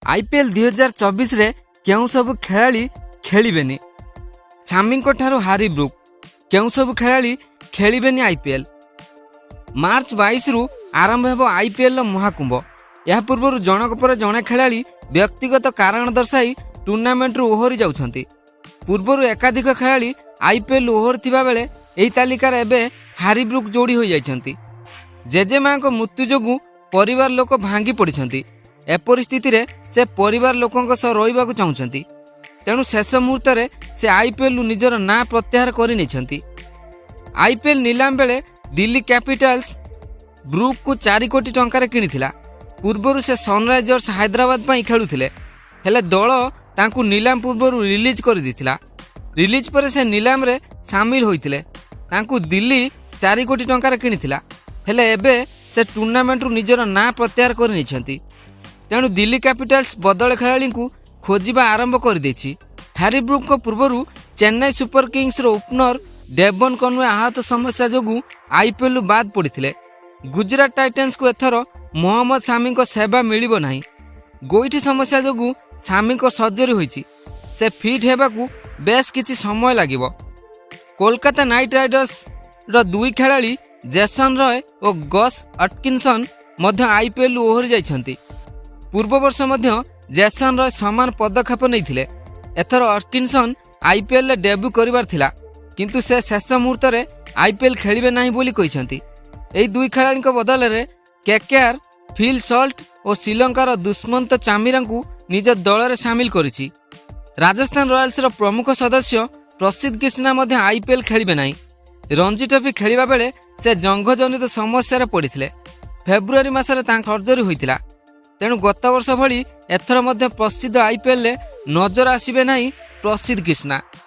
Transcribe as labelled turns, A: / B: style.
A: IPL 2024 रे केउ सब खेलाड़ी खेलिबेनी। सामी ठारू हारी ब्रुक केउ सब खेलाड़ी खेलिबेनी आईपीएल। मार्च 22 रु आरंभ हेबो आईपीएल महाकुंभ। यह पूर्व जनक पर जणे खेलाड़ी व्यक्तिगत कारण दर्शाई टूर्नामेंट रु ओहरी जाउछंती। पूर्व एकाधिक खेलाड़ी आईपीएल ओहर थिबा बेले एही तालिकार एबे हारी ब्रुक जोड़ी हो जाइछंती। जेजेमा को मृत्यु जोगु परिवार लोक भांगी पड़िछंती। ए परिस्थिति रे से परिवार लोकों सह रहिबाकु चाहुछंती। तेणु शेष मुहूर्त रे से आईपीएल निजर ना प्रत्याहार करि नेछंती। आईपीएल नीलाम बेले दिल्ली कैपिटल्स ब्रुक को 4 कोटी टंकार किनिथिला। पूर्वरु से सनराइजर्स हैदराबाद पई खेलुथिले, हेले दल तांकु नीलाम पूर्वरु रिलीज कर दिथिला। रिलीज पर से नीलाम रे शामिल होइथिले। तांकु दिल्ली 4 कोटी टंकार किनिथिला, हेले एबे से टूर्नामेंट रु निजर ना प्रत्याहार कर नेछंती। तेणु दिल्ली कैपिटल्स बदल खेलाड़ी को खोजिबा आरंभ कर देछि। हैरी ब्रुक को पूर्वरु चेन्नई सुपर किंग्स रो ओपनर डेवन कनवे आहत समस्या जोगु आईपीएल बाद पड़िथिले। गुजरात टाइटन्स को एथर मोहम्मद सामी को सेवा मिलिबो नाही। गोइठी समस्या जोगु सामी को सर्जरी होईछि। से फिट हेबाकू बेस किछि समय लागिबो। कोलकाता नाइट राइडर्स रो 2 खेलाड़ी जेसन रॉय और गस अटकिंसन मध्य आईपीएल ओहरी जाइछंती। पूर्व वर्ष मध्य जेसन रॉय समान पदक्षेप नैथिले। एथर अटकिंसन आईपीएल रे डेब्यू करिवार थिला, किंतु से शेष मुहूर्त रे आईपीएल खेलिबे नाही बोली कहिसंती। एही 2 खेलाड़ी को बदल रे केकेआर फिल सल्ट और श्रीलंकार दुष्मंत चामिरांकु निज दल रे शामिल करिछि। राजस्थान रॉयल्स रो प्रमुख सदस्य प्रसिद्ध कृष्णा मध्य आईपीएल खेलिबे नाही। रणजी ट्रॉफी खेलिबा बेले से जंघजनित समस्या रे पड़िथिले। फेब्रुआरी मासरे तांक सर्जरी होइतिला। तेणु गत वर्ष भली एथर मध्य प्रसिद्ध आईपीएल नजर आसिबे नाही प्रसिद्ध कृष्णा।